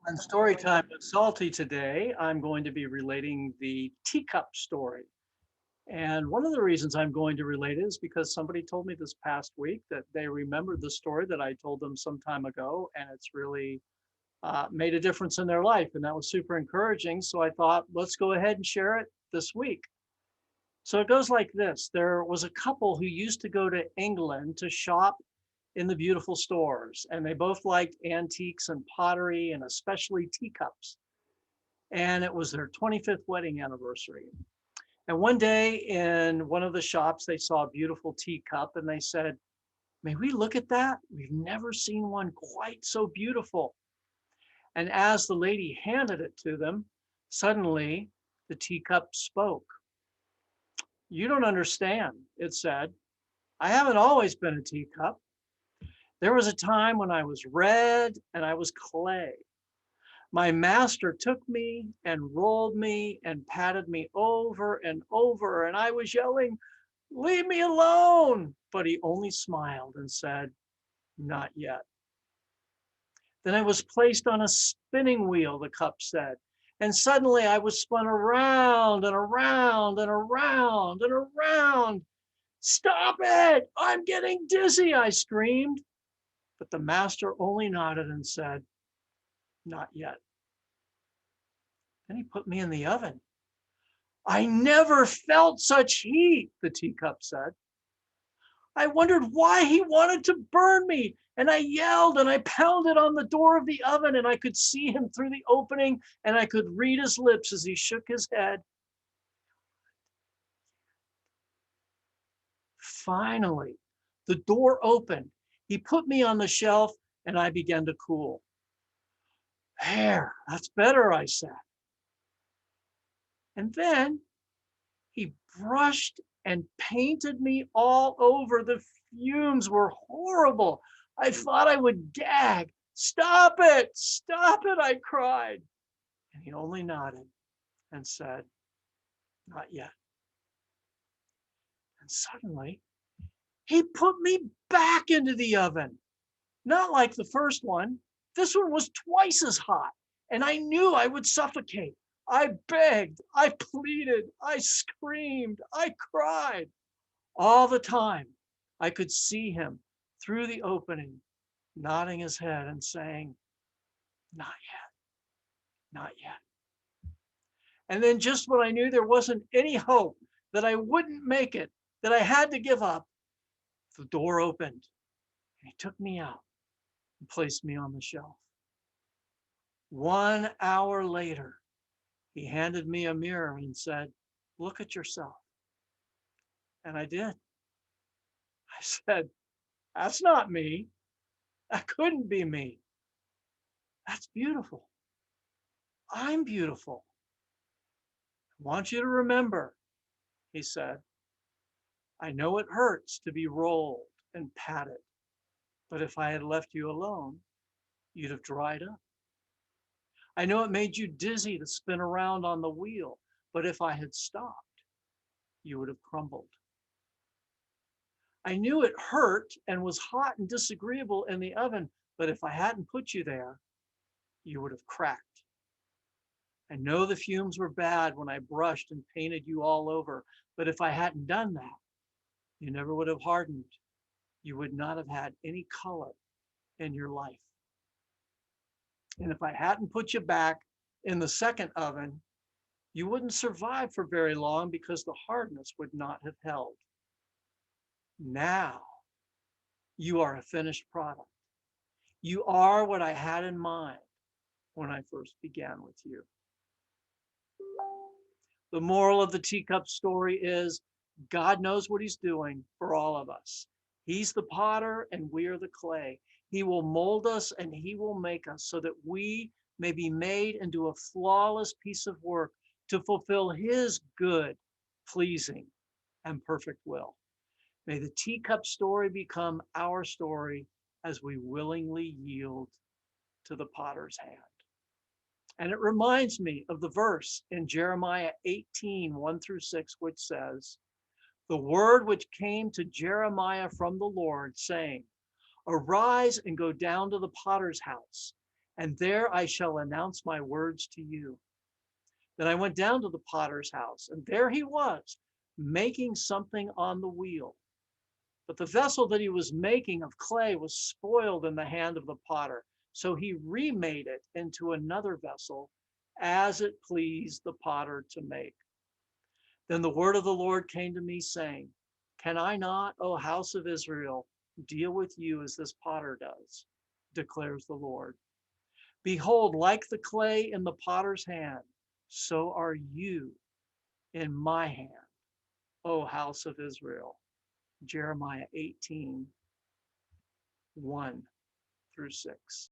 On story time with Salty today, I'm going to be relating the teacup story. And one of the reasons I'm going to relate it is because somebody told me this past week that they remembered the story that I told them some time ago, and it's really made a difference in their life. And that was super encouraging. So I thought, let's go ahead and share it this week. So it goes like this. There was a couple who used to go to England to shop in the beautiful stores, and they both liked antiques and pottery and especially teacups. And it was their 25th wedding anniversary. And one day in one of the shops, they saw a beautiful teacup and they said, may we look at that? We've never seen one quite so beautiful. And as the lady handed it to them, suddenly the teacup spoke. You don't understand, it said. I haven't always been a teacup. There was a time when I was red and I was clay. My master took me and rolled me and patted me over and over, and I was yelling, leave me alone. But he only smiled and said, not yet. Then I was placed on a spinning wheel, the cup said, and suddenly I was spun around and around and around and around. Stop it! I'm getting dizzy, I screamed. But the master only nodded and said, not yet. Then he put me in the oven. I never felt such heat, the teacup said. I wondered why he wanted to burn me. And I yelled and I pounded on the door of the oven, and I could see him through the opening and I could read his lips as he shook his head. Finally, the door opened. He put me on the shelf and I began to cool. There, that's better, I said. And then he brushed and painted me all over. The fumes were horrible. I thought I would gag. Stop it, I cried. And he only nodded and said, not yet. And suddenly he put me back into the oven. Not like the first one. This one was twice as hot, and I knew I would suffocate. I begged, I pleaded, I screamed, I cried. All the time, I could see him through the opening, nodding his head and saying, not yet, not yet. And then, just when I knew there wasn't any hope, that I wouldn't make it, that I had to give up, the door opened and he took me out and placed me on the shelf. 1 hour later, he handed me a mirror and said, look at yourself. And I did. I said, that's not me. That couldn't be me. That's beautiful. I'm beautiful. I want you to remember, he said, I know it hurts to be rolled and patted, but if I had left you alone, you'd have dried up. I know it made you dizzy to spin around on the wheel, but if I had stopped, you would have crumbled. I knew it hurt and was hot and disagreeable in the oven, but if I hadn't put you there, you would have cracked. I know the fumes were bad when I brushed and painted you all over, but if I hadn't done that, you never would have hardened. You would not have had any color in your life. And if I hadn't put you back in the second oven, you wouldn't survive for very long because the hardness would not have held. Now you are a finished product. You are what I had in mind when I first began with you. The moral of the teacup story is God knows what he's doing for all of us. He's the potter and we are the clay. He will mold us and he will make us so that we may be made into a flawless piece of work to fulfill his good, pleasing, and perfect will. May the teacup story become our story as we willingly yield to the potter's hand. And it reminds me of the verse in Jeremiah 18, 1 through 6, which says, the word which came to Jeremiah from the Lord, saying, arise and go down to the potter's house, and there I shall announce my words to you. Then I went down to the potter's house, and there he was, making something on the wheel. But the vessel that he was making of clay was spoiled in the hand of the potter. So he remade it into another vessel as it pleased the potter to make. Then the word of the Lord came to me, saying, can I not, O house of Israel, deal with you as this potter does, declares the Lord. Behold, like the clay in the potter's hand, so are you in my hand, O house of Israel. Jeremiah 18, 1 through 6.